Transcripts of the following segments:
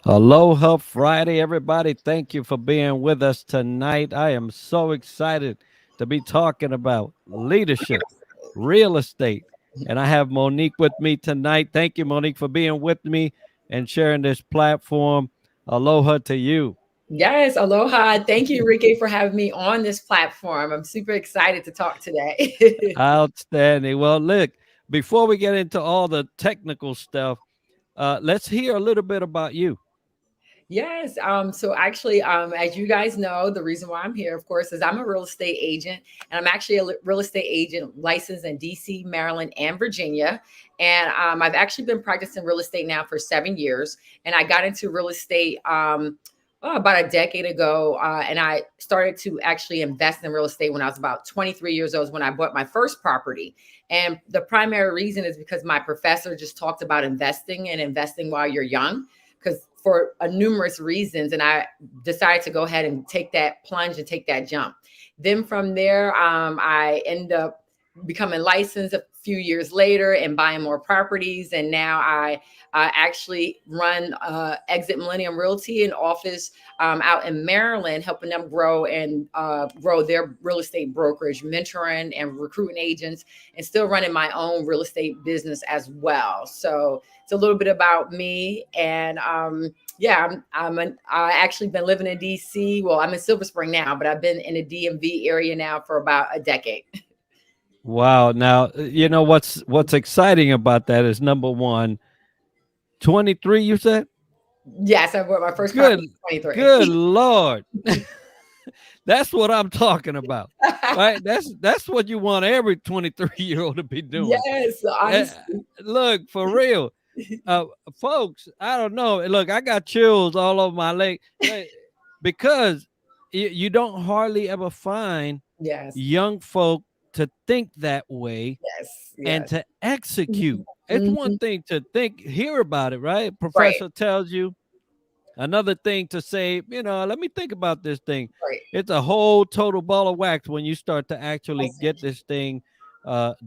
Aloha Friday, everybody. Thank you for being with us tonight. I am so excited to be talking about leadership, real estate. And I have Monique with me tonight. Thank you, Monique, for being with me and sharing this platform. Aloha to you. Yes, aloha. Thank you, Enrique, for having me on this platform. I'm super excited to talk today. Outstanding. Well, look, before we get into all the technical stuff, let's hear a little bit about you. Yes. So actually, as you guys know, the reason why I'm here, of course, is I'm a real estate agent, and I'm actually a real estate agent licensed in DC, Maryland, and Virginia. And I've actually been practicing real estate now for 7 years. And I got into real estate about a decade ago, and I started to actually invest in real estate when I was about 23 years old. When I bought my first property, and the primary reason is because my professor just talked about investing and investing while you're young because for numerous reasons. And I decided to go ahead and take that plunge and take that jump. Then from there, I end up becoming licensed a few years later and buying more properties. And now I actually run Exit Millennium Realty, an office out in Maryland, helping them grow and grow their real estate brokerage, mentoring and recruiting agents, and still running my own real estate business as well. So it's a little bit about me. And yeah, I actually been living in DC. Well, I'm in Silver Spring now, but I've been in the DMV area now for about a decade. Wow. Now, you know what's exciting about that is number one, 23, you said? Yes, I bought my first Good property at 23. good Lord. That's what I'm talking about. Right? That's what you want every 23-year-old to be doing. Yes, Eh, honestly. Look, for real. Uh Folks, I don't know. Look, I got chills all over my leg. Because you don't hardly ever find Yes, young folk to think that way yes, and yes. to execute. It's one Mhm. thing to think, hear about it, right? Right, Professor tells you. Another thing to say, let me think about this thing. right. It's a whole total ball of wax when you start to actually Awesome. get this thing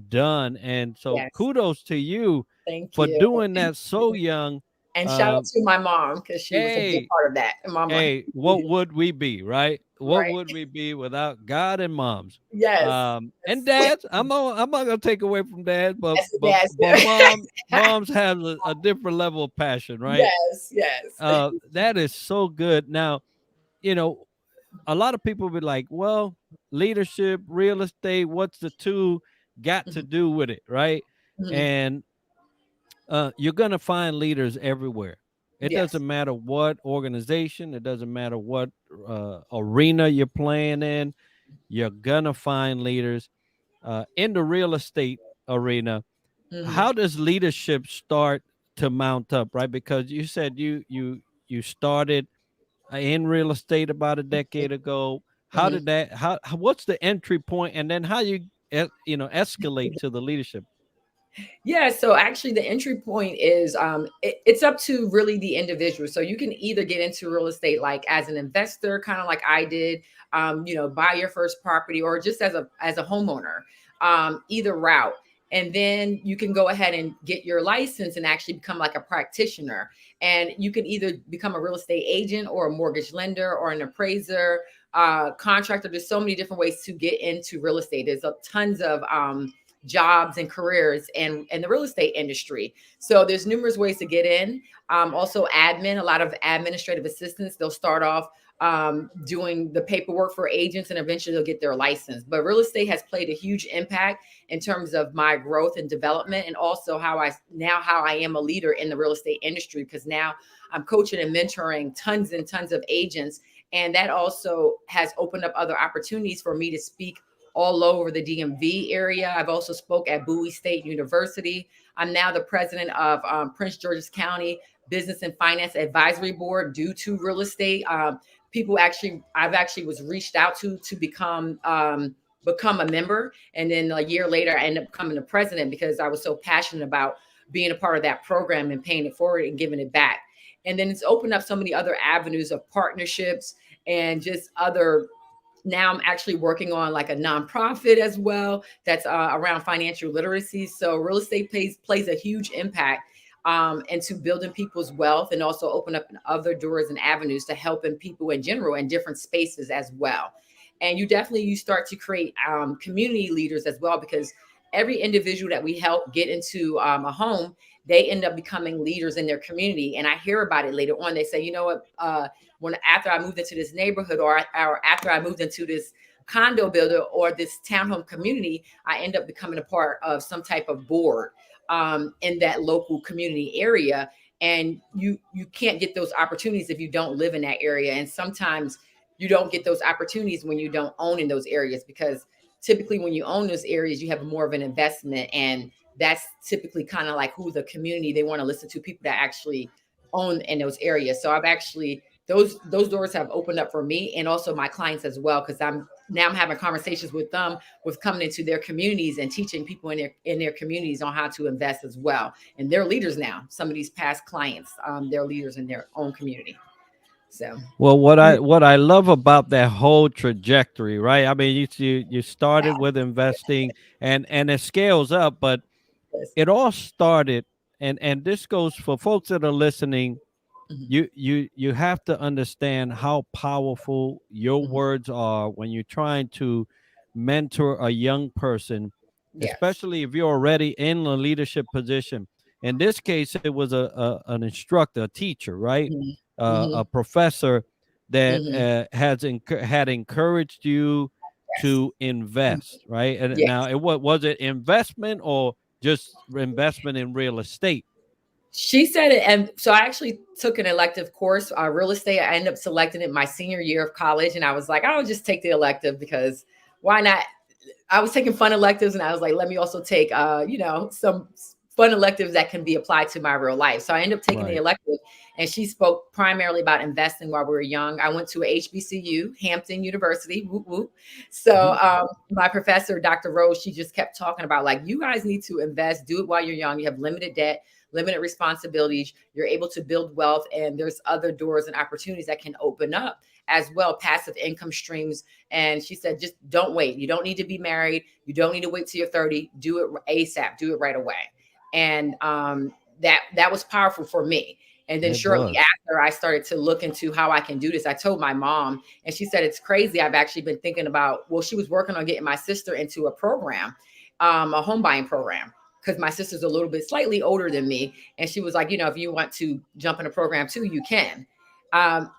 done. And so Yes, kudos to you thank for you. doing that so young. And shout Uh, out to my mom because she was a big hey, part of that and mama. Hey, what would we be, right? What Right. would we be without God and moms? Yes. And Yes. dads. I'm not gonna take away from dads, but Yes, but yes. but moms have a different level of passion, right? Yes, yes. That is so good. Now, you know, a lot of people be like, well, leadership, real estate, what's the two got to Mhm, do with it, right? mhm. And you're going to find leaders everywhere. It Yes. doesn't matter what organization, it doesn't matter what arena you're playing in, you're going to find leaders in the real estate arena. Mhm, How does leadership start to mount up, right? Because you said you started in real estate about a decade ago. How mhm. did that what's the entry point, and then how escalate to the leadership? Yeah, so actually the entry point is it's up to really the individual. So you can either get into real estate like as an investor, kind of like I did, buy your first property, or just as a homeowner, either route. And then you can go ahead and get your license and actually become like a practitioner. And you can either become a real estate agent or a mortgage lender or an appraiser, contractor. There's so many different ways to get into real estate. There's tons of jobs and careers in the real estate industry. So there's numerous ways to get in. Also admin, a lot of administrative assistants. They'll start off doing the paperwork for agents and eventually they'll get their license. But real estate has played a huge impact in terms of my growth and development, and also how I am a leader in the real estate industry, because now I'm coaching and mentoring tons and tons of agents. And that also has opened up other opportunities for me to speak all over the DMV area. I've also spoke at Bowie State University. I'm now the president of Prince George's County Business and Finance Advisory Board due to real estate. I've actually was reached out to become a member, and then a year later, I ended up becoming the president because I was so passionate about being a part of that program and paying it forward and giving it back. And then it's opened up so many other avenues of partnerships and just other. Now I'm actually working on like a nonprofit as well that's around financial literacy. So real estate plays a huge impact into building people's wealth, and also open up other doors and avenues to helping people in general in different spaces as well. And you start to create community leaders as well, because every individual that we help get into a home, they end up becoming leaders in their community. And I hear about it later on. They say, you know what, when after I moved into this neighborhood, or after I moved into this condo builder or this townhome community, I end up becoming a part of some type of board in that local community area. And you can't get those opportunities if you don't live in that area. And sometimes you don't get those opportunities when you don't own in those areas, because typically when you own those areas, you have more of an investment, and that's typically kind of like who the community, they want to listen to people that actually own in those areas. So I've actually, those doors have opened up for me and also my clients as well, because I'm having conversations with them with coming into their communities and teaching people in their communities on how to invest as well. And they're leaders now. Some of these past clients, they're leaders in their own community. So Well, what I love about that whole trajectory, right? I mean, you started with investing, and it scales up, but yes. it all started, and this goes for folks that are listening. Mhm, You have to understand how powerful your mhm. words are when you're trying to mentor a young person, Yes. especially if you're already in a leadership position. In this case, it was an instructor, a teacher, right? Mhm, A mhm, professor that mhm. had encouraged you Yes. to Mhm. invest, right? And now, Yes. was it investment or just investment in real estate? She said it, and so I actually took an elective course, real estate. I ended up selecting it my senior year of college, and I was like, I'll just take the elective because why not? I was taking fun electives, and I was like, let me also take, some fun electives that can be applied to my real life. So I ended up taking the Right. elective, and she spoke primarily about investing while we were young. I went to a HBCU, Hampton University, whoop whoop. So Mhm. my professor, Dr. Rose, she just kept talking about like, you guys need to invest, do it while you're young. You have limited debt, limited responsibilities. You're able to build wealth, and there's other doors and opportunities that can open up as well, passive income streams. And she said, just don't wait. You don't need to be married. You don't need to wait till you're 30. Do it ASAP. Do it right away. And that was powerful for me. And then It shortly was. after, I started to look into how I can do this. I told my mom, and she said, it's crazy. I've actually been thinking about, well, she was working on getting my sister into a program, a home buying program, because my sister's a little bit slightly older than me. And she was like, if you want to jump in a program too, you can.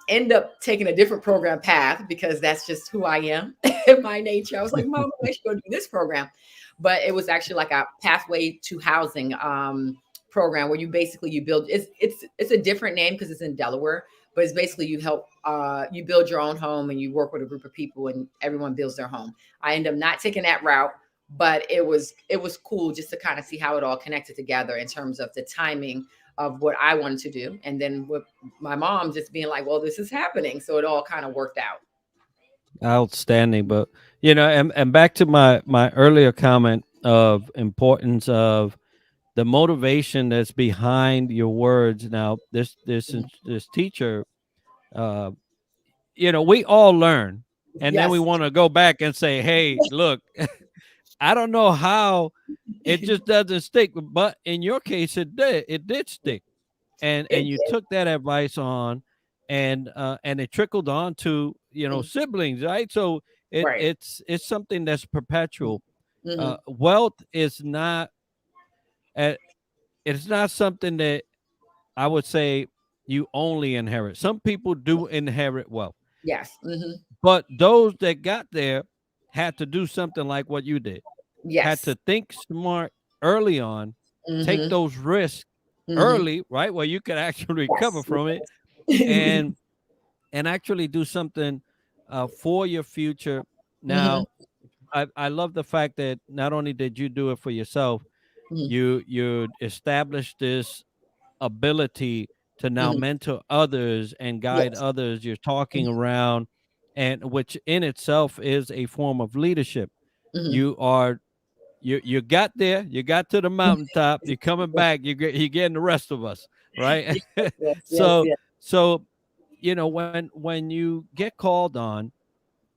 End up taking a different program path because that's just who I am in my nature. I was like, Mom, I should go do this program. But it was actually like a pathway to housing program where you build, it's a different name because it's in Delaware, but it's basically you help you build your own home, and you work with a group of people and everyone builds their home. I end up not taking that route, but it was cool just to kind of see how it all connected together in terms of the timing of what I wanted to do, and then with my mom just being like, well, this is happening, so it all kind of worked out. Outstanding. But and back to my earlier comment of importance of the motivation that's behind your words. Now, Mhm. this teacher, uh, we all learn, and then we Yes. want to go back and say, "Hey, look, I don't know how it just doesn't stick." But in your case, it did. It did stick, and It you did. took that advice on, and it trickled on to Mhm. siblings, right? So Right. it's something that's perpetual. Mm-hmm. Wealth is not uh, it's not something that I would say you only inherit. Some people do inherit wealth, Yes. Mm-hmm. but those that got there had to do something like what you did. Had Yes. to think smart early on, take Mm-hmm. those risks Mm-hmm. early, right, where you could actually recover Yes. from it, Yes. and actually do something for your future. Mm-hmm. Now, I love the fact that not only did you do it for yourself, Mm-hmm. you established this ability to now Mm-hmm. mentor others and guide Yes. others. You're talking Mm-hmm. around, and which in itself is a form of leadership. Mm-hmm. You are you got there, you got to the mountaintop, you're coming back, you're getting the rest of us, right? Yes. Yes. Yes. so Yes. so when you get called on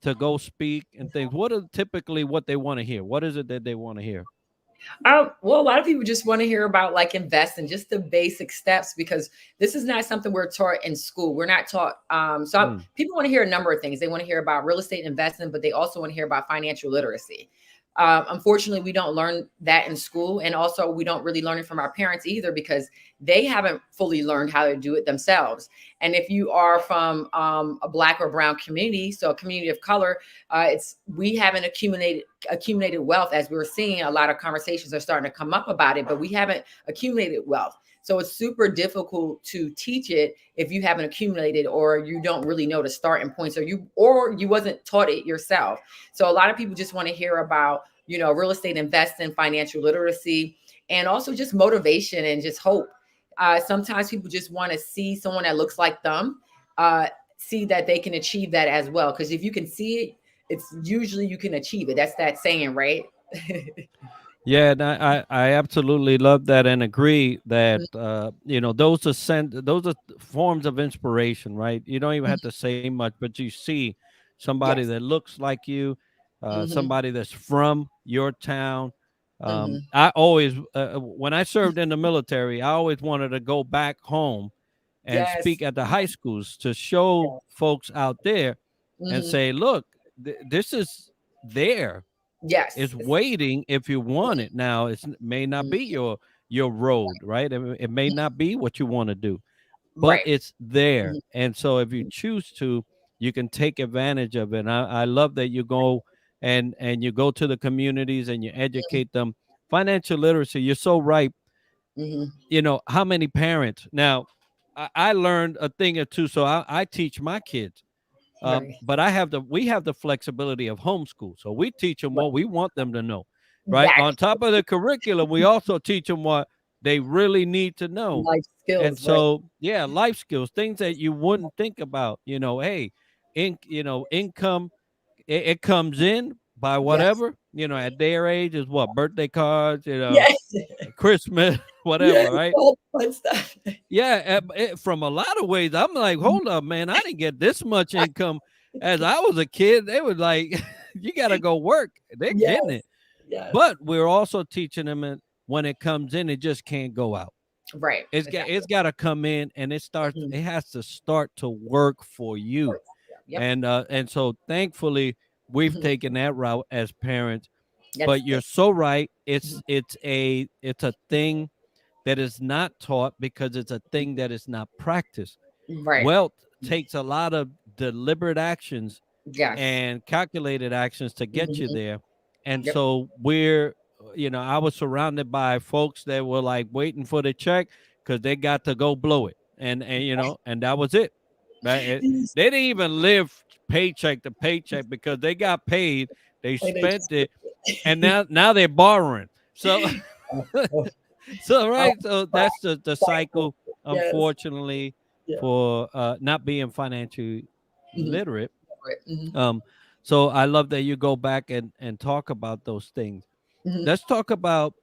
to go speak and things, what are typically what they want to hear? What is it that they want to hear? Well, a lot of people just want to hear about like investing, just the basic steps, because this is not something we're taught in school. We're not taught. Mm. People want to hear a number of things. They want to hear about real estate investing, but they also want to hear about financial literacy. Unfortunately, we don't learn that in school, and also we don't really learn it from our parents either, because they haven't fully learned how to do it themselves. And if you are from a black or brown community, so a community of color, it's we haven't accumulated wealth. As we were seeing, a lot of conversations are starting to come up about it, but we haven't accumulated wealth. So it's super difficult to teach it if you haven't accumulated, or you don't really know the starting points, or you wasn't taught it yourself. So a lot of people just want to hear about, real estate investing, financial literacy, and also just motivation and just hope. Sometimes people just want to see someone that looks like them, see that they can achieve that as well. Because if you can see it, it's usually you can achieve it. That's that saying, right? Yeah, and I absolutely love that and agree that Mhm. those are forms of inspiration, right? You don't even have to say much, but you see somebody Yes. that looks like you, Hmm. somebody that's from your town. Hmm. I always when I served in the military, I always wanted to go back home and Yes. speak at the high schools to show Yes. folks out there and Hmm. say, look, this is there, Yes. it's waiting if you want it. Now it may not be your road, right? It may Mhm. not be what you want to do, but Right. it's there. Mhm. And so if you choose to, you can take advantage of it. And I love that you go and you go to the communities and you educate them. Financial literacy, you're so right. Mhm. How many parents now, I learned a thing or two, so I teach my kids, Right. but we have the flexibility of homeschool, so we teach them Right. what we want them to know, right? That On top of the curriculum, we also teach them what they really need to know, life and skills, right? so yeah, life skills, things that you wouldn't think about. Hey, income, it comes in by Yes. whatever, at their age is what birthday cards, Yes. Christmas, whatever, Yes. right? All the fun stuff. Yeah, from a lot of ways, I'm like, hold up, man, I didn't get this much income as I was a kid. They was like, you got to go work. They're getting Yes. it, Yes. but we're also teaching them when it comes in, it just can't go out. Right. It's Exactly. got to come in, and Mhm. it has to start to work for you. Works. Yeah. Yep. And so thankfully we've Mhm. taken that route as parents. That's But good. you're so right. Mhm. It's a thing that is not taught because it's a thing that is not practiced. Right. Wealth takes a lot of deliberate actions Yes. and calculated actions to get you Mhm. there. And Yep. so I was surrounded by folks that were like waiting for the check because they got to go blow it. And that was it. Right? They didn't even live paycheck to paycheck because they got paid, they And they spent just it, and now they're borrowing. So oh, oh, so oh, right, so wow. that's the Cycle. cycle, Yes. unfortunately, Yeah. for not being financially Mhm. literate. Right. Mhm. um so I love that you go back and talk about those things. Mhm. Let's talk about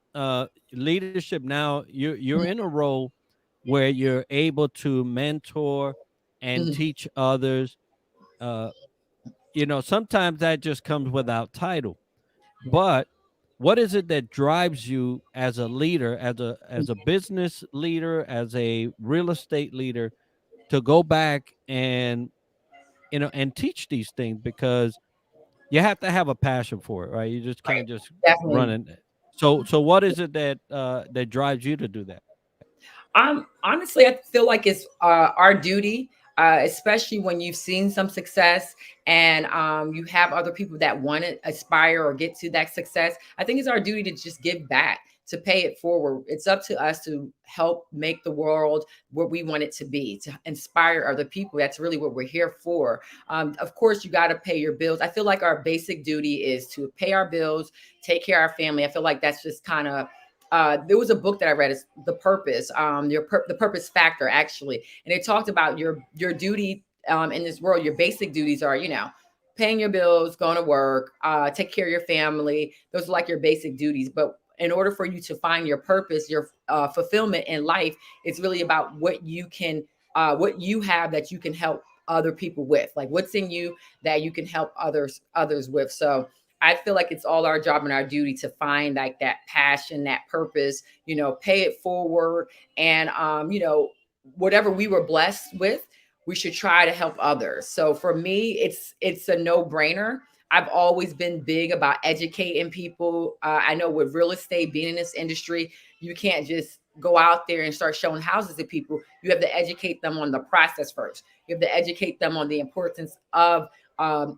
leadership now. You're in a role where you're able to mentor and Mhm. teach others. uh Sometimes that just comes without title, but what is it that drives you as a leader, as a business leader, as a real estate leader, to go back and teach these things? Because you have to have a passion for it, right? You just Right. can't just run Definitely. it. So what is it that drives you to do that? Honestly, I feel like it's our duty, especially when you've seen some success, and you have other people that want to aspire or get to that success. I think it's our duty to just give back, to pay it forward. It's up to us to help make the world what we want it to be, to inspire other people. That's really what we're here for. Of course, you got to pay your bills. I feel like our basic duty is to pay our bills, take care of our family. I feel like that's just kind of there was a book that I read, it's The Purpose, the Purpose Factor, actually, and it talked about your duty in this world. Your basic duties are, paying your bills, going to work, take care of your family. Those are like your basic duties. But in order for you to find your purpose, your fulfillment in life, it's really about what you have that you can help other people with, like what's in you that you can help others with. So I feel like it's all our job and our duty to find like that passion, that purpose, pay it forward. And, whatever we were blessed with, we should try to help others. So for me, it's a no brainer. I've always been big about educating people. I know with real estate, being in this industry, you can't just go out there and start showing houses to people. You have to educate them on the process first. You have to educate them on the importance of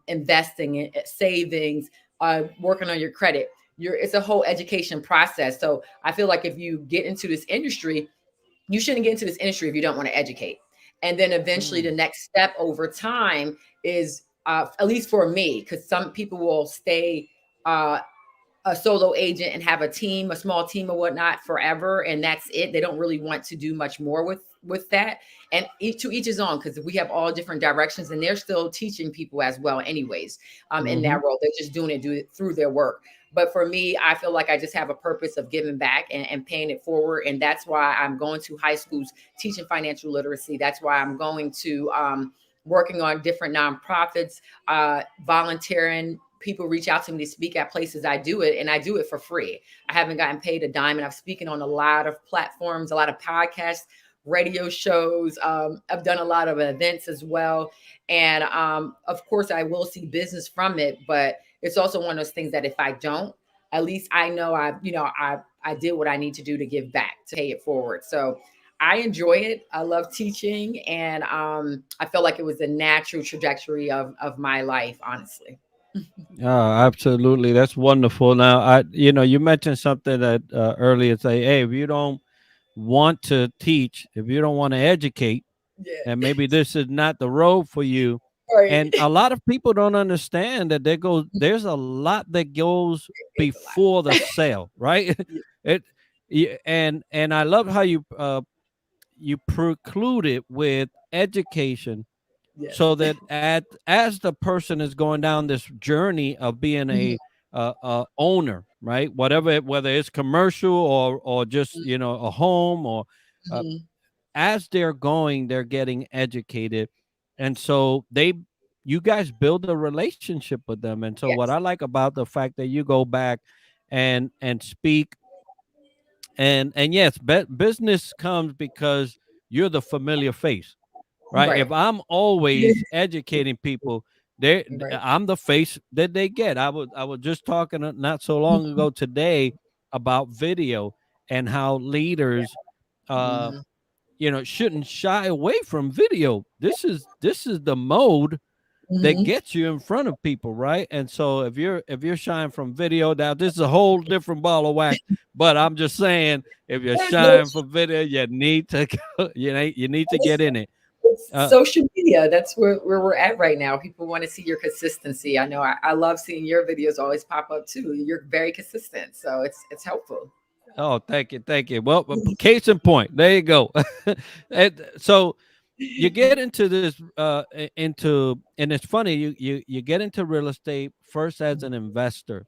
investing in savings, working on your credit. It's a whole education process. So I feel like if you get into this industry, you shouldn't get into this industry if you don't want to educate. And then eventually the Mm, next step over time is, at least for me, because some people will stay uh, a solo agent and have a team, a small team or whatnot forever, and that's it. They don't really want to do much more with that. And to each his own, because we have all different directions, and they're still teaching people as well, anyways. In mm-hmm. that role, they're just do it through their work. But for me, I feel like I just have a purpose of giving back and paying it forward, and that's why I'm going to high schools teaching financial literacy. That's why I'm going to working on different nonprofits, volunteering. People reach out to me to speak at places. I do it, and I do it for free. I haven't gotten paid a dime, and I'm speaking on a lot of platforms, a lot of podcasts, radio shows. I've done a lot of events as well, and of course, I will see business from it. But it's also one of those things that if I don't, at least I know I did what I need to do to give back, to pay it forward. So I enjoy it. I love teaching, and I feel like it was a natural trajectory of my life, honestly. Absolutely. That's wonderful. Now, you mentioned something that earlier say, hey, if you don't want to teach, if you don't want to educate, and Yeah. maybe this is not the road for you. Right. And a lot of people don't understand that there's a lot that goes It's a before the lot. sale, right? Yeah. it and I love how you preclude it with education, Yes. so that as the person is going down this journey of being Mhm, a owner, right, whether it's commercial or just a home, or uh, mhm. as they're going, they're getting educated, and so you guys build a relationship with them. And so what I Yes. like about the fact that you go back and speak, and yes, business comes because you're the familiar face, right? If Right. I'm always educating people, Right. I'm the face that they get. I was just talking not so long Mhm, ago today about video, and how leaders uh mhm. shouldn't shy away from video. This is the mode that Mhm. gets you in front of people, right? And so if you're shying from video, now this is a whole different ball of wax. But I'm just saying, if you're Yeah, no, shying from video, you need to you need to get it's in it. it's Uh, social media. That's where we're at right now. People want to see your consistency. I know I love seeing your videos always pop up too. You're very consistent, so it's helpful. oh, thank you, thank you. Well, case in point, there you go. And so you get into this and it's funny, you get into real estate first as an investor.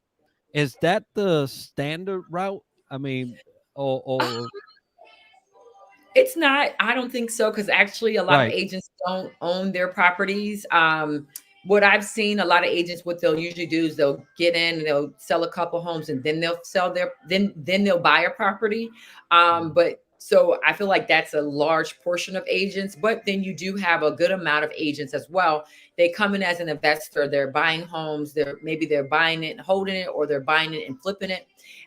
Is that the standard route? I mean, or It's not. I don't think so, because actually a lot of right. agents don't own their properties. What I've seen, a lot of agents, what they'll usually do is they'll get in and they'll sell a couple homes, and then they'll sell their then they'll buy a property. Mhm. But so I feel like that's a large portion of agents, but then you do have a good amount of agents as well. They come in as an investor, they're buying homes, they're buying it and holding it, or they're buying it and flipping it.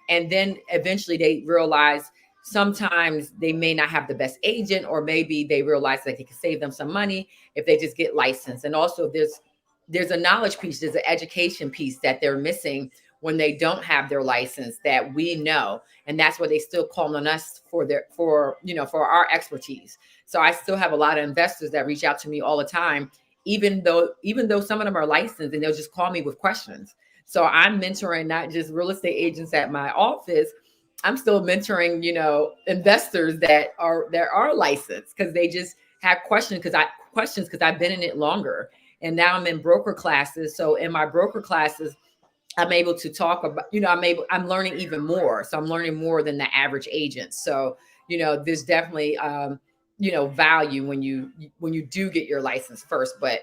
And then eventually they realize sometimes they may not have the best agent, or maybe they realize that it can save them some money if they just get licensed. And also there's a knowledge piece, there's an education piece that they're missing when they don't have their license, that we know. And that's why they still call on us for our expertise. So I still have a lot of investors that reach out to me all the time, even though some of them are licensed, and they'll just call me with questions. So I'm mentoring not just real estate agents at my office, I'm still mentoring, investors that are licensed, because they just have questions because I've been in it longer. And now I'm in broker classes. So in my broker classes, I'm able to talk about, I'm learning even more. So I'm learning more than the average agent. So, there's definitely value when you do get your license first. But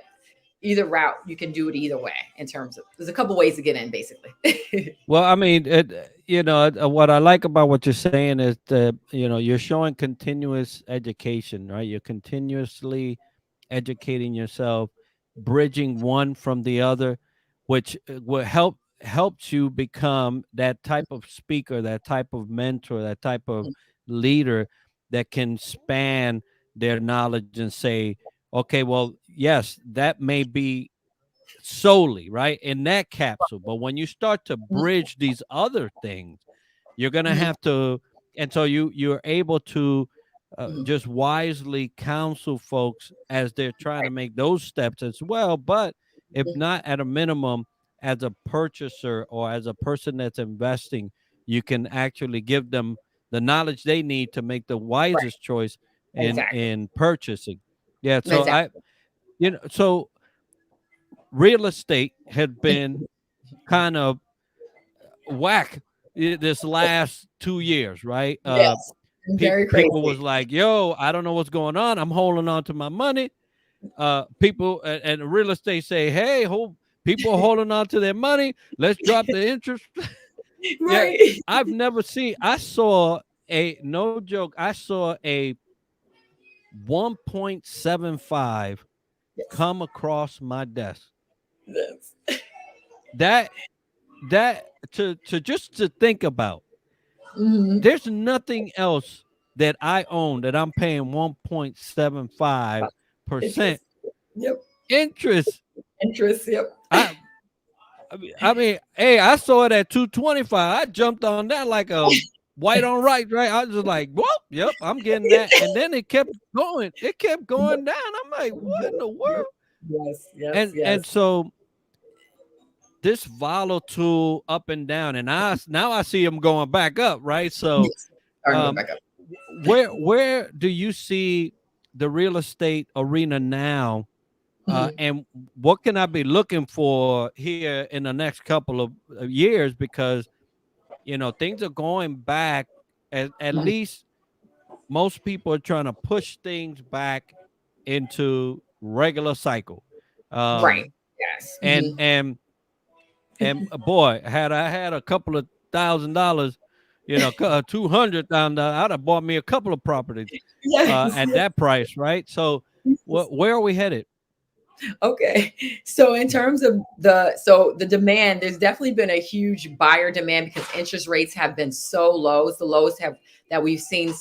either route, you can do it either way. In terms of, there's a couple ways to get in, basically. Well, I mean, what I like about what you're saying is that, you're showing continuous education, right? You're continuously educating yourself, bridging one from the other, which will helps you become that type of speaker, that type of mentor, that type of leader that can span their knowledge and say, okay, well, yes, that may be solely right in that capsule, but when you start to bridge these other things, you're going to Mhm, have to, and so you're able to mhm. just wisely counsel folks as they're trying to Right. make those steps as well. But if Mhm. not, at a minimum, as a purchaser or as a person that's investing, you can actually give them the knowledge they need to make the Right. wisest choice Exactly. in purchasing. Yeah, so I Exactly. so real estate had been kind of whack this last 2 years, right? Yes. Very People crazy. was like, "Yo, I don't know what's going on. I'm holding on to my money." People and real estate say, "Hey, people are holding on to their money. Let's drop the interest." Yeah, Right. I've never seen. I saw a no joke. I saw a 1.75 Yes. come across my desk. Yes. That that to just to think about. Hmm. There's nothing else that I own that I'm paying 1.75% Interest. Yep. interest. Interest. Yep. I I mean, hey, I saw it at 225. I jumped on that like a white on right, right? I was just like, whoop, yep, I'm getting that. And then it kept going. It kept going down. I'm like, what in the Yep. world? Yes. Yes. And Yes. so this volatile up and down, and now I see them going back up, right? So Yes. Starting to go um back up. where do you see the real estate arena now, Mhm. and what can I be looking for here in the next couple of years? Because things are going back. At Mhm. least most people are trying to push things back into regular cycle. Right. um Yes. and Hmm. and and boy, had I had a couple of $1,000, 200,000, I'd have bought me a couple of properties Yes. at Yes. that price, right? So, where are we headed? Okay. So in terms of the demand, there's definitely been a huge buyer demand because interest rates have been so low. It's the lowest have that we've seen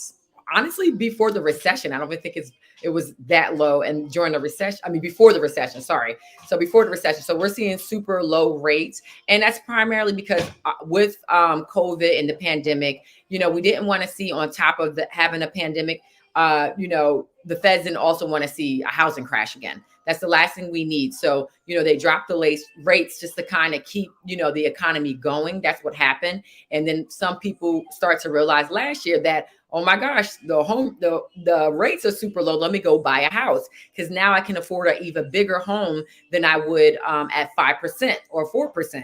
honestly before the recession. I don't even think it was that low. And during the recession, I mean before the recession, sorry. So before the recession. So we're seeing super low rates. And that's primarily because with COVID and the pandemic, we didn't want to see on top of having a pandemic, the feds didn't also want to see a housing crash again. That's the last thing we need. So, they dropped the rates just to kind of keep, the economy going. That's what happened. And then some people start to realize last year that, oh my gosh, the rates are super low. Let me go buy a house because now I can afford an even bigger home than I would at 5% or 4%.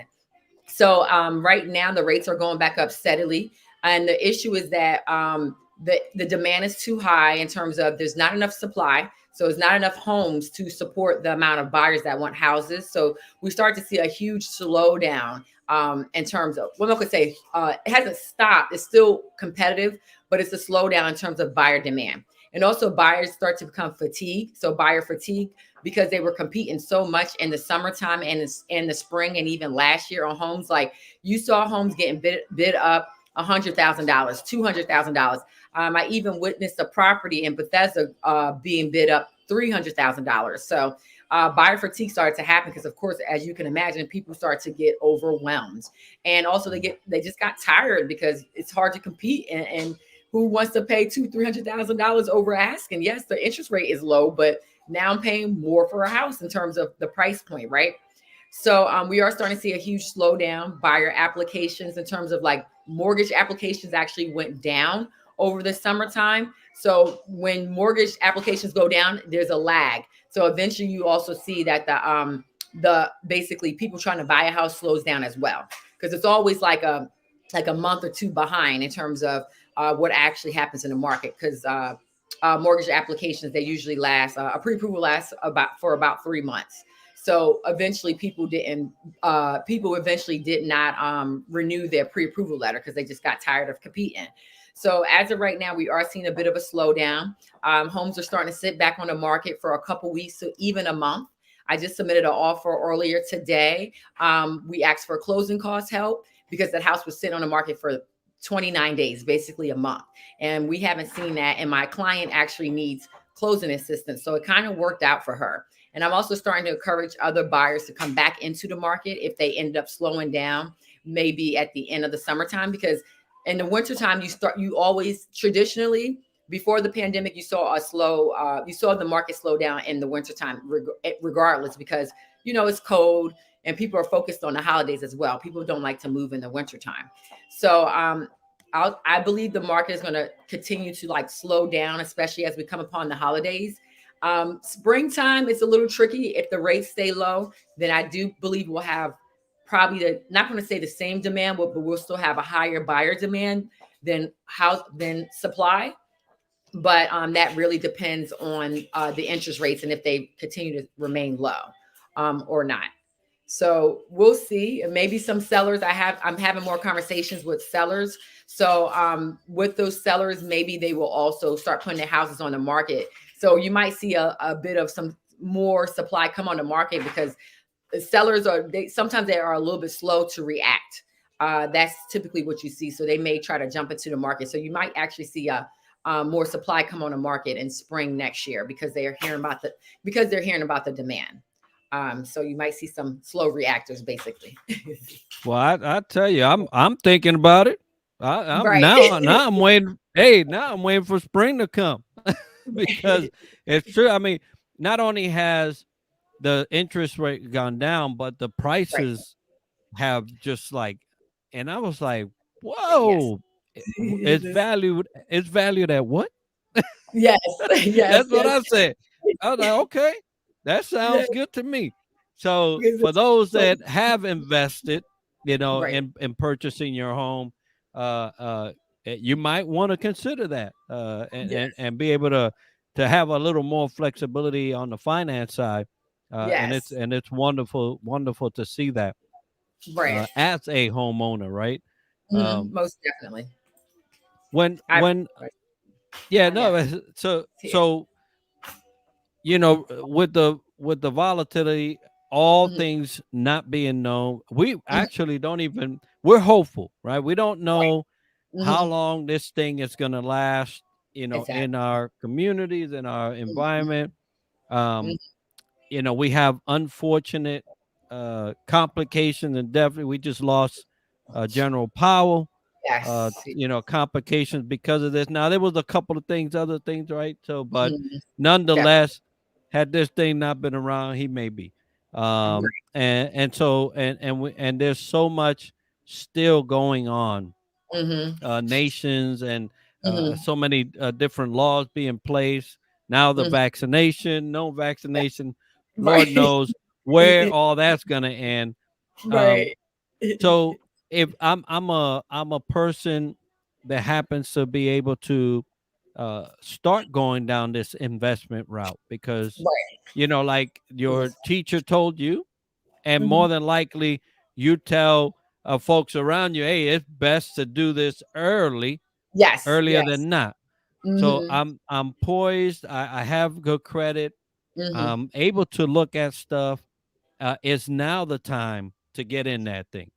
So right now the rates are going back up steadily, and the issue is that the demand is too high in terms of there's not enough supply. So it's not enough homes to support the amount of buyers that want houses. So we start to see a huge slowdown in terms of, well, I could say it hasn't stopped. It's still competitive, but it's a slowdown in terms of buyer demand. And also buyers start to become fatigued. So buyer fatigue because they were competing so much in the summertime and in the spring and even last year on homes. Like you saw homes getting bid up $100,000, $200,000. I even witnessed a property in Bethesda being bid up $300,000. So buyer fatigue started to happen because, of course, as you can imagine, people start to get overwhelmed, and also they just got tired because it's hard to compete and who wants to pay $200,000-$300,000 over asking? Yes, the interest rate is low, but now I'm paying more for a house in terms of the price point, right? So we are starting to see a huge slowdown. Buyer applications in terms of like mortgage applications actually went down over the summertime. So when mortgage applications go down, there's a lag. So eventually you also see that the basically people trying to buy a house slows down as well because it's always like a month or two behind in terms of what actually happens in the market because mortgage applications they usually last a pre-approval lasts about 3 months. So eventually people eventually did not renew their pre-approval letter because they just got tired of competing. So as of right now, we are seeing a bit of a slowdown. Homes are starting to sit back on the market for a couple weeks to even a month. I just submitted an offer earlier today. We asked for closing cost help because that house was sitting on the market for 29 days, basically a month. And we haven't seen that. And my client actually needs closing assistance. So it kind of worked out for her. And I'm also starting to encourage other buyers to come back into the market if they end up slowing down, maybe at the end of the summertime, because in the wintertime, you always traditionally before the pandemic, you saw the market slow down in the wintertime, regardless, because, it's cold and people are focused on the holidays as well. People don't like to move in the wintertime. So, I believe the market is going to continue to like slow down, especially as we come upon the holidays. Springtime, it's a little tricky. If the rates stay low, then I do believe we'll have probably not going to say the same demand, but we'll still have a higher buyer demand than supply. But that really depends on the interest rates and if they continue to remain low or not. So we'll see. And maybe some sellers, I'm having more conversations with sellers. So with those sellers, maybe they will also start putting their houses on the market. So you might see a bit of some more supply come on the market because sellers sometimes they are a little bit slow to react. That's typically what you see. So they may try to jump into the market. So you might actually see a more supply come on the market in spring next year because they're hearing about the demand. So you might see some slow reactors, basically. Well, I tell you, I'm thinking about it. I'm Right. now I'm waiting. Hey, now I'm waiting for spring to come because it's true. I mean, not only has the interest rate gone down, but the Right. prices have just like, and I was like, Yes. whoa, it's valued. It's valued at what? Yes. Yes. That's what Yes. I said. I was like, okay, that Yes. sounds good to me. So Because for it's those so that have invested, right. in purchasing your home, you might want to consider that, Yes. and be able to have a little more flexibility on the finance side, Yes. and it's wonderful to see that, Right. as a homeowner, right? Um, Most definitely. I when yeah, no, yes. so with the volatility, all Mhm, things not being known, we mhm, actually don't even we're hopeful, right? We don't right. know how Mhm, long this thing is going to last, in exactly. our communities, in our Mhm, environment. mhm. um we have unfortunate complications, and definitely we just lost General Powell. Yes. Complications because of this. Now there was a couple of things, other things, right? So, but Mhm, definitely. nonetheless, had this thing not been around, he may be. Right. And there's so much still going on, Mhm, nations, and mhm, so many different laws being placed. Now the mhm. vaccination, no Yeah. vaccination, Lord Right. knows where all that's gonna end. Um, Right. so if I'm a person that happens to be able to start going down this investment route because Right. like your Yes. teacher told you, and more Mhm. than likely you tell folks around you, hey, it's best to do this Yes. earlier Yes. than not. So Mhm, I'm poised. I have good credit. mhm. I'm able to look at stuff. It's now the time to get in that thing.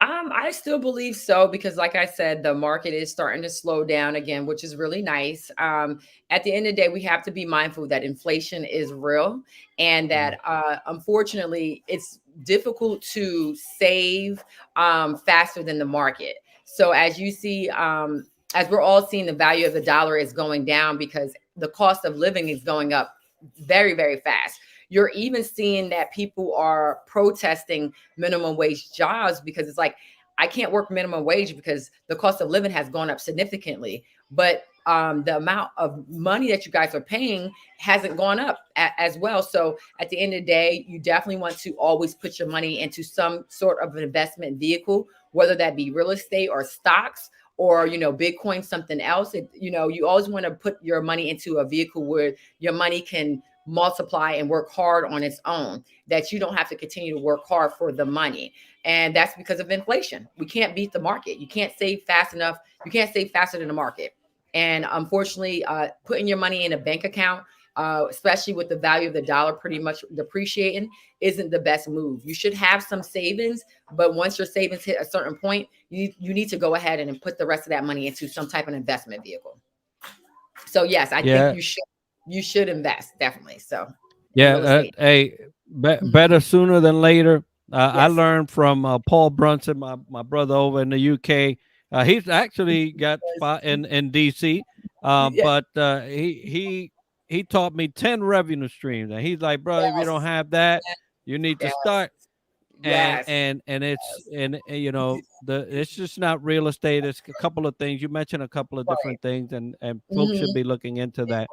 I still believe so because, like I said, the market is starting to slow down again, which is really nice. At the end of the day, we have to be mindful that inflation is real and Mhm. that unfortunately it's difficult to save faster than the market. So, as you see, as we're all seeing, the value of the dollar is going down because the cost of living is going up very, very fast. You're even seeing that people are protesting minimum wage jobs because it's like I can't work minimum wage because the cost of living has gone up significantly, but the amount of money that you guys are paying hasn't gone up as well. So at the end of the day, you definitely want to always put your money into some sort of an investment vehicle, whether that be real estate or stocks or Bitcoin, something else. You always want to put your money into a vehicle where your money can multiply and work hard on its own, that you don't have to continue to work hard for the money. And that's because of inflation. We can't beat the market. You can't save fast enough. You can't save faster than the market. And unfortunately, putting your money in a bank account, especially with the value of the dollar pretty much depreciating, isn't the best move. You should have some savings, but once your savings hit a certain point, you need to go ahead and put the rest of that money into some type of investment vehicle. So yes, I think Yeah, you should invest definitely. So in yeah. real estate. Hey, Mhm. better sooner than later. I Yes. learned from Paul Brunson, my brother over in the UK. He's actually got spot in DC, Yeah. but he taught me 10 revenue streams, and he's like, bro, if you don't Yes. have that, you need to Yes. start. And Yes. and it's and you know the it's just not real estate. It's a couple of things you mentioned, a couple of Right. different things, and folks should Hmm. be looking into that.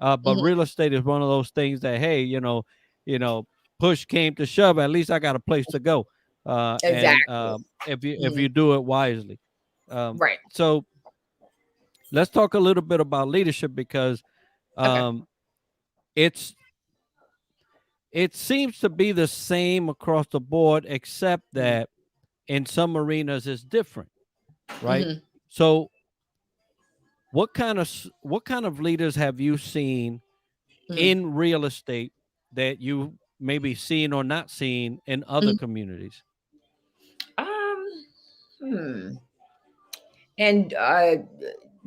But Hmm. real estate is one of those things that, hey, you know, push came to shove, at least I got a place to go. And Exactly. if you Hmm. do it wisely. um, Right. so let's talk a little bit about leadership, because Okay. um, it's it seems to be the same across the board, except Hmm. that in some arenas it's different, right? Hmm. So what kind of leaders have you seen Hmm. in real estate that you maybe seen or not seen in other Hmm. communities? Um. Hmm. And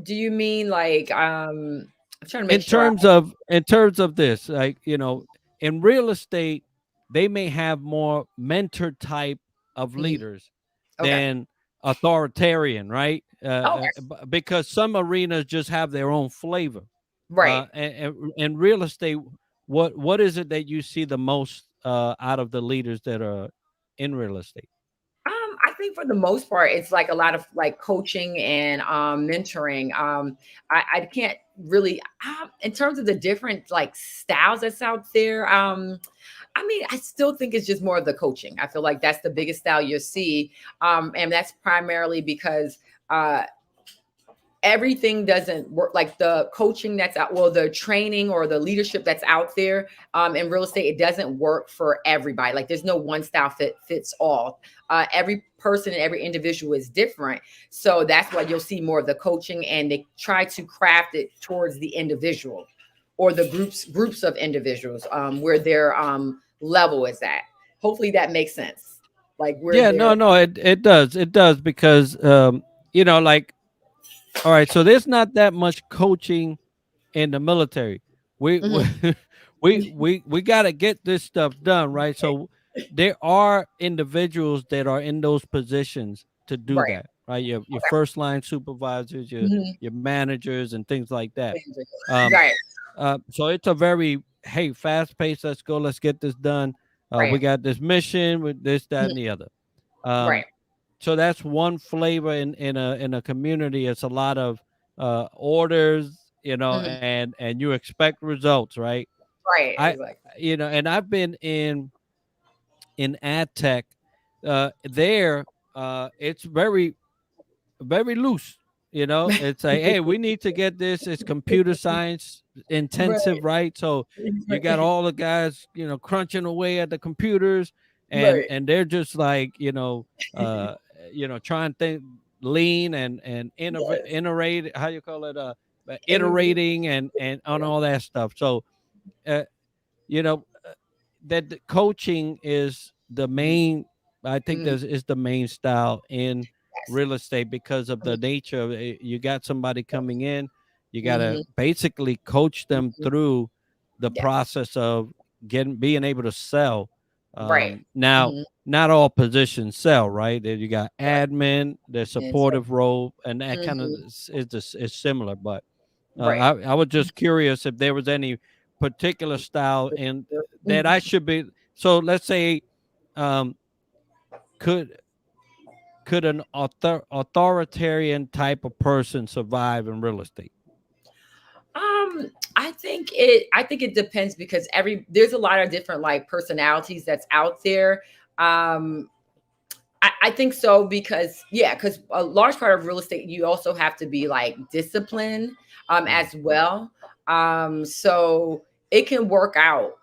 do you mean like I'm trying to make in sure terms of in terms of this, like, in real estate, they may have more mentor type of Mhm. leaders Okay. than authoritarian, right? Okay. Because some arenas just have their own flavor. Right. And in real estate, what is it that you see the most out of the leaders that are in real estate? I think for the most part, it's like a lot of like coaching and mentoring. I can't really, in terms of the different like styles that's out there. I mean, I still think it's just more of the coaching. I feel like that's the biggest style you'll see, and that's primarily because uh, everything doesn't work, like the coaching that's out, well, the training or the leadership that's out there in real estate, it doesn't work for everybody. Like there's no one style fits all. Every person and every individual is different, so that's why you'll see more of the coaching, and they try to craft it towards the individual or the groups of individuals, where their level is at. Hopefully that makes sense, like where Yeah, they're. no, it does because like, all right, so there's not that much coaching in the military. We we Mhm. we got to get this stuff done, right? So there are individuals that are in those positions to do Right. that, right? Your first line supervisors, your Mhm. your managers, and things like that. Um, Right. so it's a very, hey, fast pace. Let's go. Let's get this done. We Right. got this mission with this, that, Mhm. and the other. Um, Right. so that's one flavor in a community. It's a lot of orders, Mhm. and you expect results, right? Right, I exactly. and I've been in ad tech. There, it's very loose. It's like, hey, we need to get this. It's computer science Right, intensive, right? So you got right, all the guys, crunching away at the computers, and right. and they're just like, uh, trying to think lean and Yes, iterate, how you call it, innovate. iterating and on Yeah. all that stuff. So, uh, you know, that the coaching is the Mhm, main. I think mhm. this is the main style in Yes. real estate because of Mhm, the nature of it. You got somebody coming in, you got to mhm, basically coach them mhm. through the Yes. process of being able to sell. Right. Now, Mhm. not all positions sell, right? There you got Right. admin, the And so supportive role, and that kind of mhm. is similar. But Right. I was just curious if there was any particular style in that Mhm. I should be. So let's say, um, could could an authoritarian type of person survive in real estate? I think it depends because there's a lot of different like personalities that's out there. Um, I think so because yeah, because a large part of real estate, you also have to be like disciplined Mm. as well. So it can work out.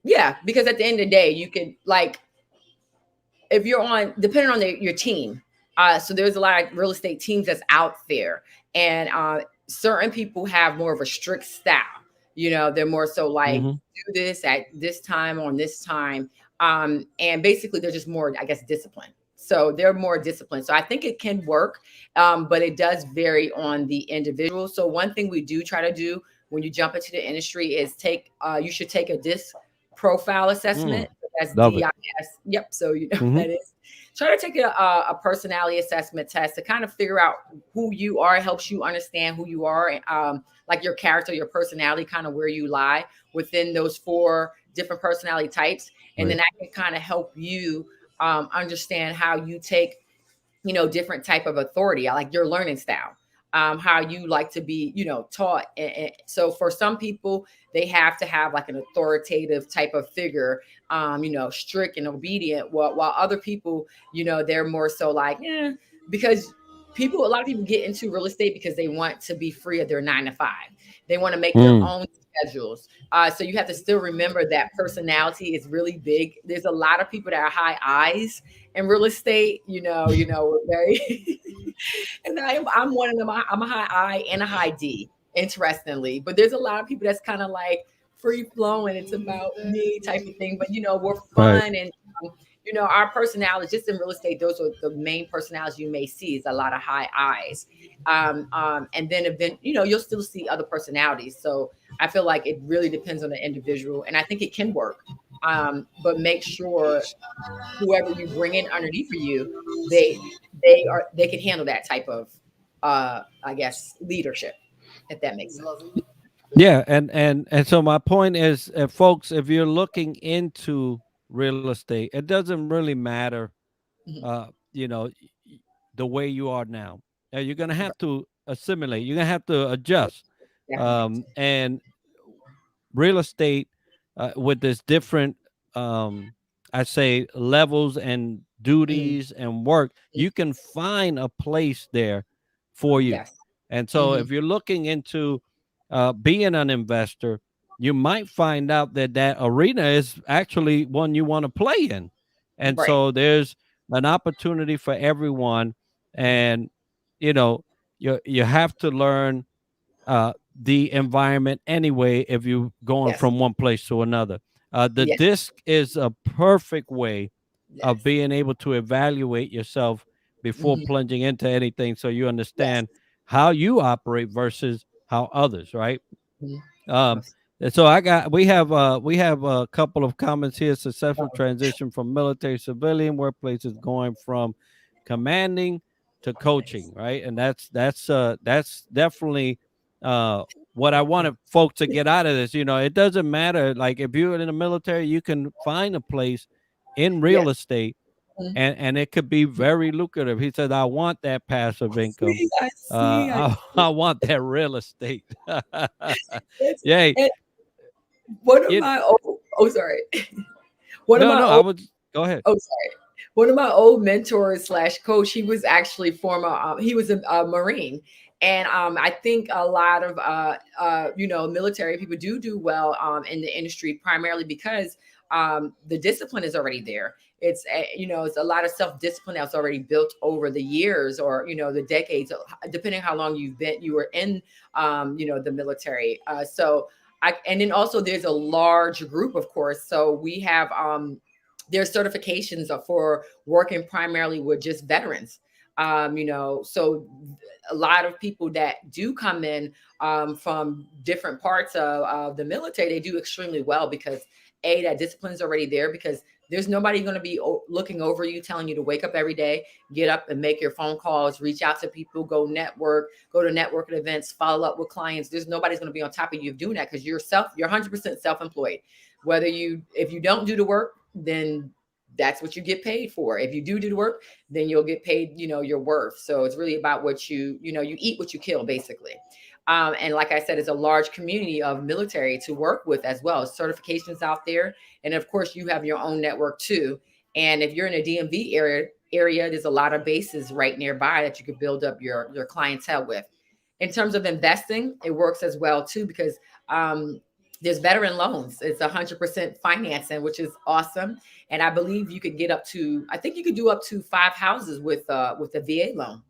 Yeah, because at the end of the day, you can like if you're on depending on your team. So there's a lot of real estate teams that's out there, and certain people have more of a strict style. You know, they're more so like Mm-hmm. do this at this time on this time, and basically they're just more, I guess, disciplined. So they're more disciplined. So I think it can work, but it does vary on the individual. So one thing we do try to do when you jump into the industry is you should take a disc profile Mm. assessment. That's Love it. DIS. Yep. So you know Mm-hmm. that is. Try to take a personality assessment test to kind of figure out who you are. It helps you understand who you are, like your character, your personality, kind of where you lie within those four different personality types, and then Right. that can kind of help you understand how you take different type of authority. I like your learning style, how you like to be taught. And so for some people they have to have like an authoritative type of figure, strict and obedient, while other people, they're more so like, yeah, because a lot of people get into real estate because they want to be free of their 9 to 5. They want to make their Mm. own schedules. So you have to still remember that personality is really big. There's a lot of people that are high eyes in real estate, very, and I'm one of them. I'm a high I and a high D, interestingly. But there's a lot of people that's kind of like free flowing. It's about me type of thing. But we're Right. fun, and our personalities just in real estate. Those are the main personalities you may see is a lot of high eyes, and then you'll still see other personalities. So I feel like it really depends on the individual, and I think it can work. But make sure whoever you bring in underneath of you, they they can handle that type of I guess leadership, if that makes sense. Yeah, and so my point is, folks, if you're looking into real estate, it doesn't really matter, Mhm. the way you are now. You're gonna Right. have to assimilate. You're gonna have to adjust, Definitely. and real estate, with this different, I say, levels and Mhm. duties and work, you can find a place there for you. Yes. And so Hmm. if you're looking into, being an investor, you might find out that that arena is actually one you want to play in. And Right. so there's an opportunity for everyone. And you know you have to learn, the environment anyway if you're going Yes. from one place to another. The Yes. disc is a perfect way of Yes. being able to evaluate yourself before Hmm. plunging into anything, so you Yes. understand how you operate versus how others, right? Mhm. um Abs- and so we have a couple of comments here. Successful transition from military civilian workplaces, going from commanding to Nice. coaching, right? And that's definitely, uh what I wanted folks to get out of this. It doesn't matter, like, if you're in the military, you can find a place in real Yes. estate, Mhm. and it could be very lucrative. He said, I want that passive income. I see. I see. I want that real estate. It's, Yay. and one of It my sorry, one of No, my no, I old was go ahead. oh sorry, one of my old mentors slash coach, he was actually former he was a marine, and I think a lot of military people do well in the industry, primarily because the discipline is already there. It's a lot of self discipline that's already built over the years, or the decades, depending how long you were in the military. And then also there's a large group, of course. So we have there's certifications for working primarily with just veterans. So a lot of people that do come in from different parts of the military, they do extremely well because that discipline is already there, because there's nobody going to be looking over you, telling you to wake up every day, get up and make your phone calls, reach out to people, go to networking events, follow up with clients. There's nobody's going to be on top of you doing that, because you're 100% self-employed. If you don't do the work, then that's what you get paid for. If you do the work, then you'll get paid, your worth. So it's really about what you eat what you kill, basically. And like I said, it's a large community of military to work with as well. Certifications out there, and of course, you have your own network too. And if you're in a DMV area, there's a lot of bases right nearby that you could build up your clientele with. In terms of investing, it works as well too because um, there's veteran loans. It's 100% financing, which is awesome. And I believe you could get up to, I think you could do up to 5 houses with the VA loan.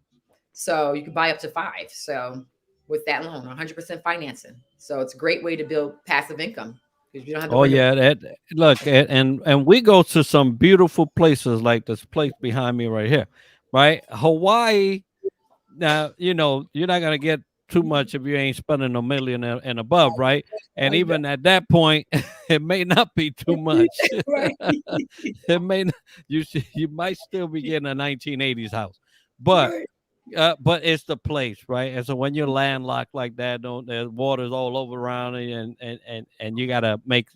So you could buy up to five. So with that loan, 100% financing. So it's a great way to build passive income because you don't have to Oh worry about. yeah, that look, and we go to some beautiful places like this place behind me right here, right? Hawaii. Now you're not gonna get too much if you ain't spending a million and above, right? And I know. even at that point, it may not be too much. Right. It may not, you might still be getting a 1980s house, but Right. it's the place, right? And so when you're landlocked like that, don't there's water's all over around you, and you gotta make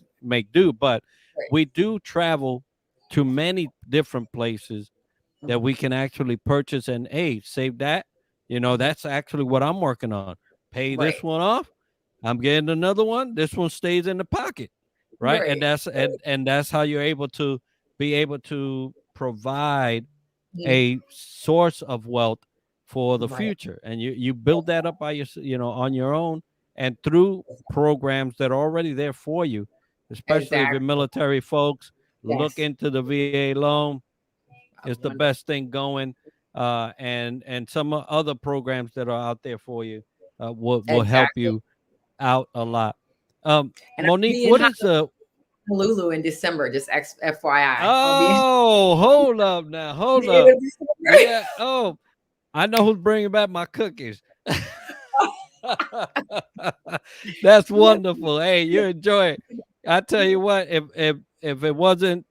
do. But Right. we do travel to many different places that Mhm. we can actually purchase and hey, save that. Mhm. That's actually what I'm working on. Pay this Right. one off. I'm getting another one. This one stays in the pocket, right? And Right. that's and that's how you're able to be able to provide Mhm. a source of wealth for the Right. future, and you build that up by on your own and through programs that are already there for you, especially if you're Exactly. military folks. Look Yes. into the VA loan. It's the Wonderful. best thing going, and some other programs that are out there for you will help Exactly. you out a lot. And I'll Monique, be in what is the Honolulu in December. Just FYI, I'll be oh, hold up now, hold the end up. of December. Yeah, oh, I know who's bringing back my cookies. That's Yes. wonderful. Hey, you enjoy it. I tell you what, if it wasn't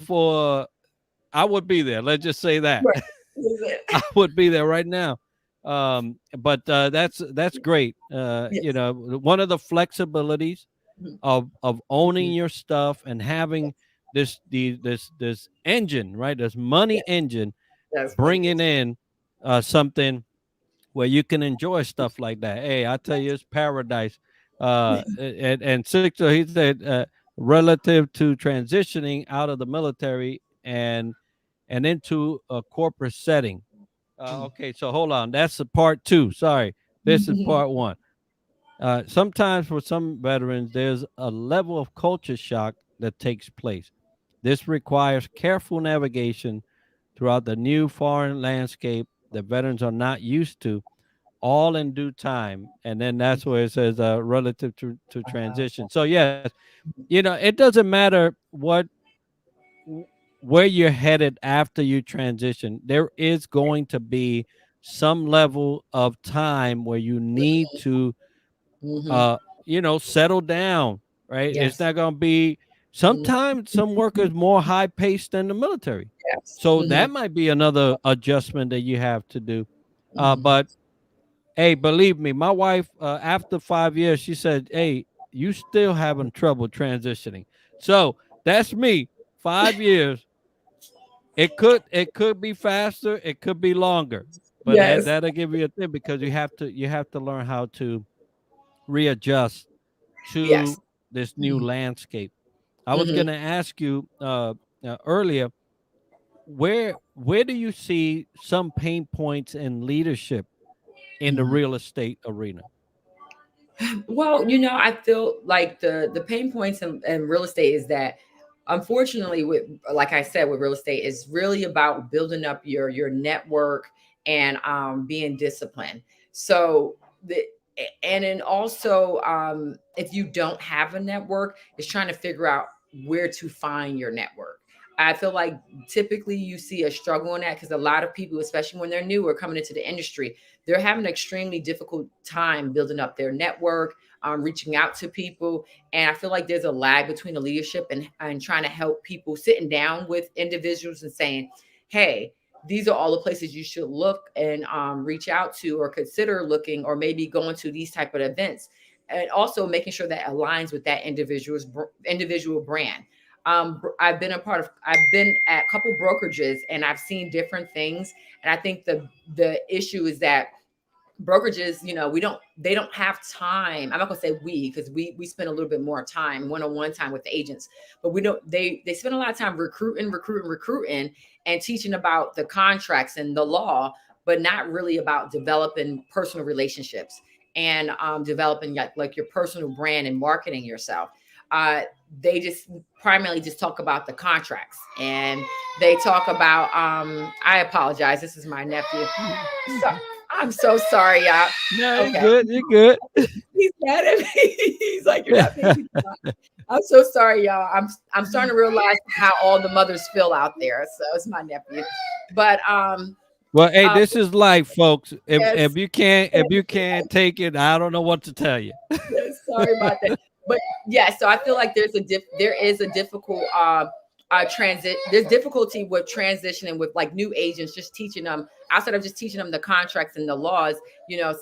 for I would be there. Let's just say that. Right. This is I it. would be there right now. But that's great. Yes. One of the flexibilities Mhm. of owning Mhm. your stuff and having this engine, right? This money Yes. engine That's money. bringing in something where you can enjoy stuff like that. Hey, I tell you, it's paradise. And six, he said, relative to transitioning out of the military and into a corporate setting. Okay, so hold on. That's the part two. Sorry, this is Mhm. part one. Sometimes for some veterans, there's a level of culture shock that takes place. This requires careful navigation throughout the new foreign landscape that veterans are not used to, all in due time. And then that's where it says relative to transition. So, yes, it doesn't matter w- where you're headed after you transition. There is going to be some level of time where you need to Mhm. uh settle down, right? It's Yes. not going to be Mhm. sometimes some work is more high paced than the military, Yes. so that Mhm. might be another adjustment that you have to do. Mhm. But hey, believe me, my wife, after 5 years, she said, hey, you still having trouble transitioning. So that's me. 5 years. It could be faster, it could be longer, but Yes. that'll give you a thing because you have to learn how to readjust Yes. to this new Mhm. landscape. I was Mhm. going to ask you earlier, where do you see some pain points in leadership in the Mhm. real estate arena? Well, I feel like the pain points in real estate is that unfortunately with like I said with real estate is really about building up your network and being disciplined. So the and then also if you don't have a network, it's trying to figure out where to find your network. I feel like typically you see a struggle in that because a lot of people, especially when they're new or coming into the industry, they're having an extremely difficult time building up their network, reaching out to people. And I feel like there's a lag between the leadership and trying to help people sitting down with individuals and saying, hey, these are all the places you should look and reach out to or consider looking or maybe going to these type of events. And also making sure that aligns with that individual brand. I've been at a couple brokerages and I've seen different things. And I think the issue is that brokerages, they don't have time. I'm not gonna say we because we spend a little bit more time, one-on-one time with the agents, but we don't they spend a lot of time recruiting and teaching about the contracts and the law. but not really about developing personal relationships and developing like your personal brand and marketing yourself. Uh, they just primarily just talk about the contracts, and they talk about I apologize, this is my nephew. So, I'm so sorry, y'all. No, you're Okay. good. You're good. He's mad at me. He's like, "You're not paying me." I'm so sorry, y'all. I'm starting to realize how all the mothers feel out there. So it's my nephew. But Well, hey, um this is life, folks. yes, If you can't take it, I don't know what to tell you. yes, sorry about that. But yeah, so I feel like there is a difficult transit there's difficulty with transitioning with like new agents, just teaching them outside of just teaching them the contracts and the laws,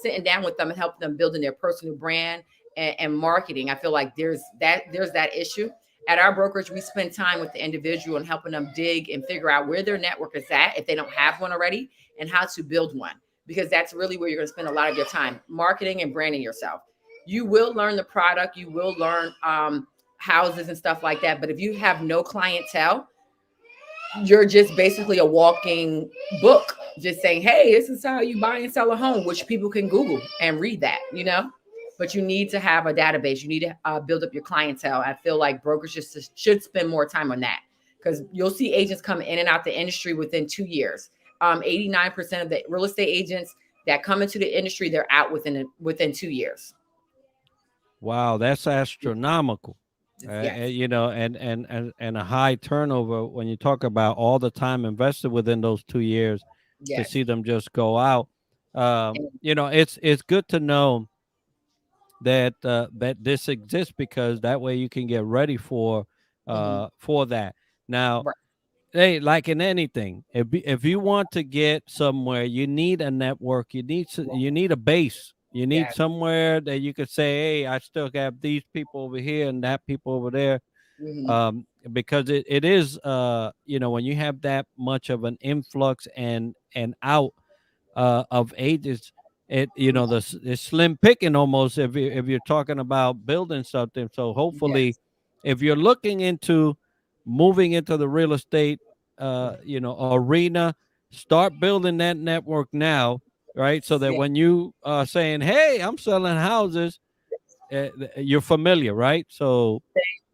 sitting down with them and helping them building their personal brand and marketing. I feel like there's that issue. At our brokerage, we spend time with the individual and helping them dig and figure out where their network is at if they don't have one already, and how to build one, because that's really where you're going to spend a lot of your time, marketing and branding yourself. You will learn the product, you will learn houses and stuff like that. But if you have no clientele, you're just basically a walking book, just saying, hey, this is how you buy and sell a home, which people can Google and read that. But you need to have a database. You need to build up your clientele. I feel like brokers just should spend more time on that, because you'll see agents come in and out the industry within 2 years. 89% of the real estate agents that come into the industry, they're out within 2 years. Wow, that's astronomical. Yes, And a high turnover when you talk about all the time invested within those 2 years to yes, see them just go out. It's good to know that this exists, because that way you can get ready hmm for that. Now, right. hey, like in anything, if you want to get somewhere, you need a network. You need a base. You need Yes, somewhere that you could say, "Hey, I still have these people over here and that people over there." hmm Because it is, when you have that much of an influx and out of ages, it's slim picking almost if you're talking about building something. So hopefully, yes, if you're looking into moving into the real estate arena, start building that network now, right? So that yes. when you are saying, "Hey, I'm selling houses," you're familiar, right? So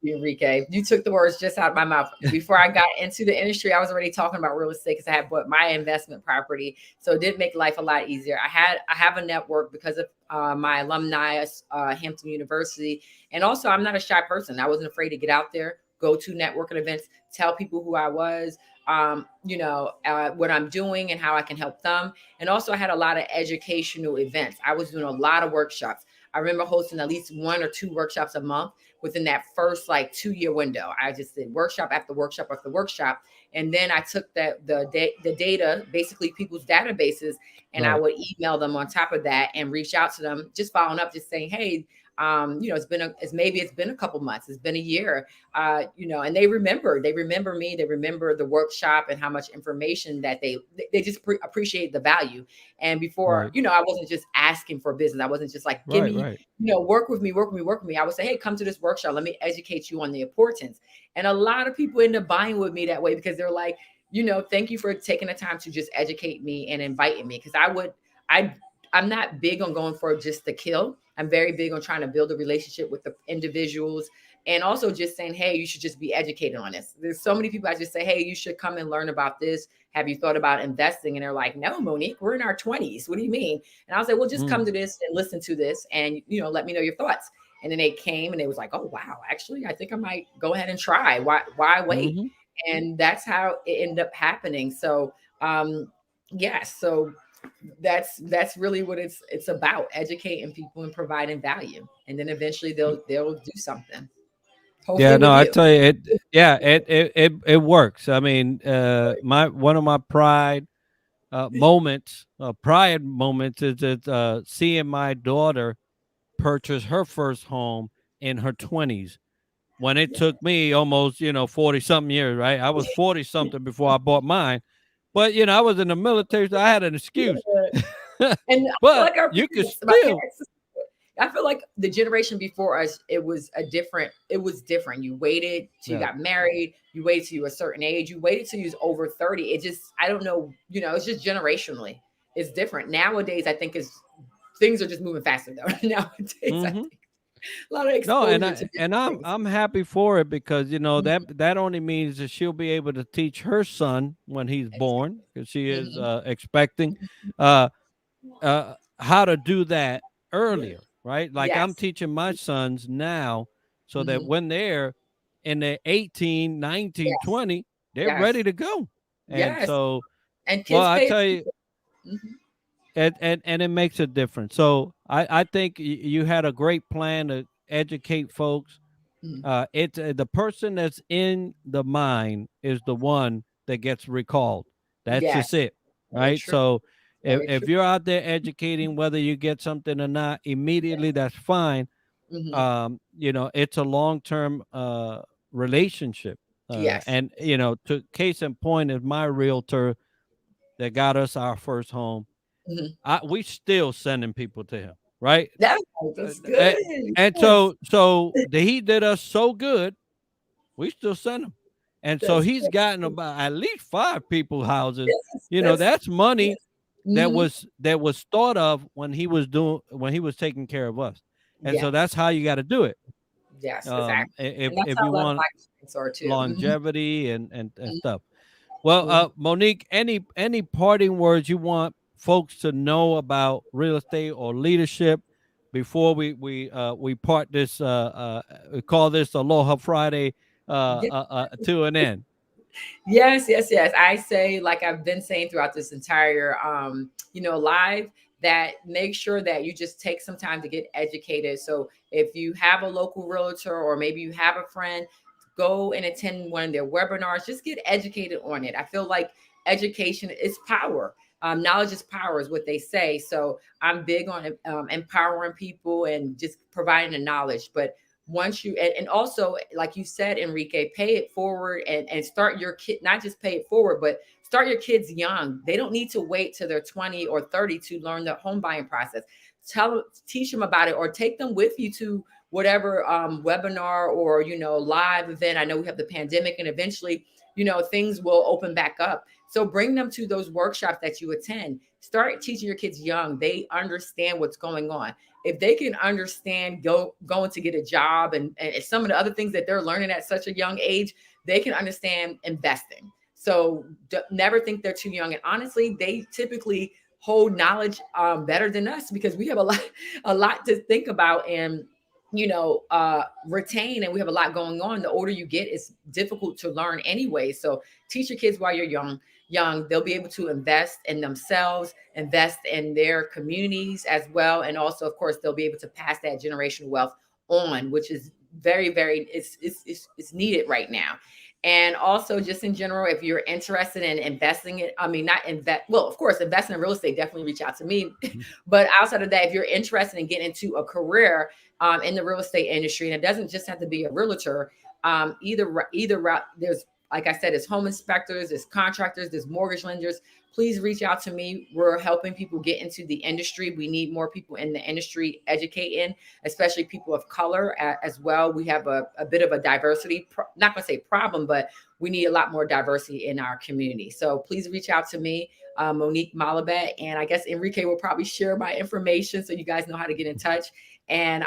Enrique, you took the words just out of my mouth. Before I got into the industry, I was already talking about real estate because I had bought my investment property, so it did make life a lot easier. I have a network because of my alumni, Hampton University, and also I'm not a shy person. I wasn't afraid to get out there, go to networking events, tell people who I was, what I'm doing and how I can help them. And also, I had a lot of educational events. I was doing a lot of workshops. I remember hosting at least one or two workshops a month within that first like 2 year window. I just did workshop after workshop after workshop. And then I took the data, basically people's databases, and I right, would email them on top of that and reach out to them, just following up, just saying, hey, it's been a couple months, it's been a year, and they remember me, they remember the workshop and how much information that they just appreciate the value. And before, right, I wasn't just asking for business. I wasn't just like, give right, me, right, work with me, work with me, work with me. I would say, hey, come to this workshop. Let me educate you on the importance. And a lot of people end up buying with me that way because they're like, thank you for taking the time to just educate me and inviting me. Because I, I'm not big on going for just the kill. I'm very big on trying to build a relationship with the individuals, and also just saying, hey, you should just be educated on this. There's so many people I just say, hey, you should come and learn about this. Have you thought about investing? And they're like, no, Monique, we're in our 20s. What do you mean? And I was like, well, just come mm, to this and listen to this and, let me know your thoughts. And then they came and they was like, oh, wow, actually, I think I might go ahead and try. Why wait? mm-hmm. And that's how it ended up happening. So, yeah, so that's really what it's about, educating people and providing value. And then eventually they'll do something. Hopefully Yeah, no, with I you. tell you, it works. I mean, my one of my pride moments is that seeing my daughter purchase her first home in her 20s, when it took me almost 40 something years. Right, I was 40 something before I bought mine, but I was in the military, so I had an excuse. Yeah. And I feel But like our you could parents, my still, parents, I feel like the generation before us, it was different. You waited till you yeah, got married, you waited till you were a certain age, you waited till you was over 30. It just, I don't know, it's just generationally. is different nowadays. I think is things are just moving faster though. Nowadays, I Hmm. think a lot of No, exposure to and different things. I'm happy for it because Mhm. that only means that she'll be able to teach her son when he's Exactly. born, because she is Mhm. expecting, Mhm. uh, how to do that Yeah. earlier, right? Like I'm Yes. teaching my sons now so that Mhm. when they're in their 18, 19, Yes. 20, they're ready Yes. to go. And Yes. so, And well, kids I pay tell you, attention. Mhm. and it makes a difference. So I think you had a great plan to educate folks. Mhm. It's the person that's in the mind is the one that gets recalled. That's Yes. just it, Very right? true. So Very if true. you're out there educating, whether you get something or not immediately, Yes. that's fine. Mhm. It's a long term relationship. Yes. And to case in point is my realtor that got us our first home. Mhm. We still sending people to him, right? That's good. Uh, and Yes. he did us so good, we still send him. And so That's he's that's gotten about at least five people houses. yes, that's That's money yes. Mhm. that was thought of when he was taking care of us. And so Yes. that's how you got to do it. Yes, exactly. And that's If how you a lot of want my clients are too. Mhm. longevity and Mhm. stuff. Well, Mhm. Monique, any parting words you want folks to know about real estate or leadership before we part this we call this Aloha Friday to an end? Yes, yes, yes. I say, like I've been saying throughout this entire, live, that make sure that you just take some time to get educated. So if you have a local realtor or maybe you have a friend, go and attend one of their webinars. Just get educated on it. I feel like education is power. Knowledge is power, is what they say. So I'm big on empowering people and just providing the knowledge. But once you and also like you said, Enrique, pay it forward and start your kid, not just pay it forward, but start your kids young. They don't need to wait till they're 20 or 30 to learn the home buying process. Teach them about it, or take them with you to whatever webinar or live event. I know we have the pandemic, and eventually things will open back up, so bring them to those workshops that you attend. Start teaching your kids young. They understand what's going on. If they can understand going to get a job and some of the other things that they're learning at such a young age, they can understand investing. So never think they're too young. And honestly, they typically hold knowledge better than us, because we have a lot to think about and retain, and we have a lot going on. The older you get, it's difficult to learn anyway. So teach your kids while you're young. They'll be able to invest in themselves, invest in their communities as well, and also of course they'll be able to pass that generational wealth on, which is very, very, it's needed right now. And also, just in general, if you're interested in investing it, I mean, not invest, well, of course, investing in real estate, definitely reach out to me. But outside of that, if you're interested in getting into a career in the real estate industry, and it doesn't just have to be a realtor, either route, there's, like I said, there's home inspectors, there's contractors, there's mortgage lenders. Please reach out to me. We're helping people get into the industry. We need more people in the industry educating, especially people of color as well. We have a bit of a diversity, not going to say problem, but we need a lot more diversity in our community. So please reach out to me, Monique Malabet. And I guess Enrique will probably share my information so you guys know how to get in touch. And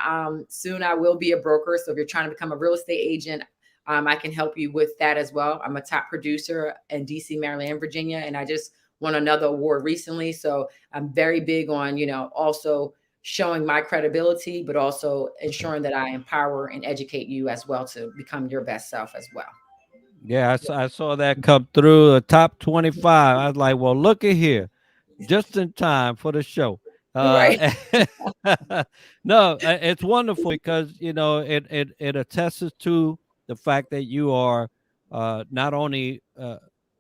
soon I will be a broker. So if you're trying to become a real estate agent, I can help you with that as well. I'm a top producer in DC, Maryland, and Virginia, and I just won another award recently. So I'm very big on, also showing my credibility, but also ensuring that I empower and educate you as well to become your best self as well. Yeah, I saw that come through the top 25. I was like, well, look at here, just in time for the show. Right. No, it's wonderful because it attests to the fact that you are not only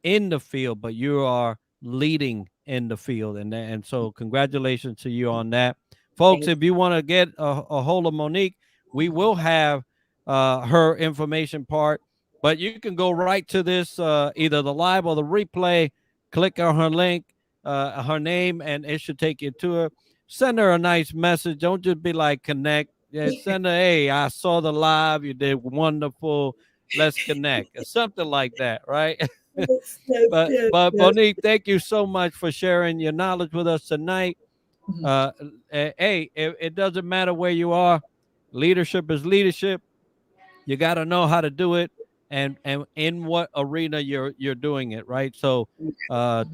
in the field, but you are leading in the field, and so congratulations to you on that, folks. Thank If you want to get a hold of Monique, we will have her information part, but you can go right to this either the live or the replay. Click on her link, her name, and it should take you to her. Send her a nice message. Don't just be like connect. Yeah, you. send her, hey, I saw the live. You did wonderful. Let's connect, or something like that, right? Yes, yes, yes, but yes. Monique, thank you so much for sharing your knowledge with us tonight. Mhm. Uh, hey, it doesn't matter where you are. Leadership is leadership. You got to know how to do it, and in what arena you're doing it, right? So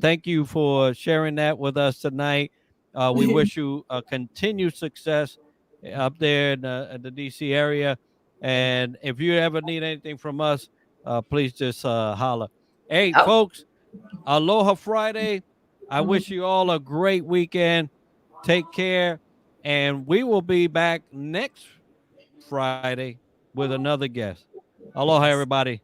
thank you for sharing that with us tonight. We wish you continued success up there in the DC area, and if you ever need anything from us, please just holler. Hey Oh, folks, aloha Friday. I wish mhm. you all a great weekend. Take care, and we will be back next Friday with another guest. Aloha, Yes. everybody.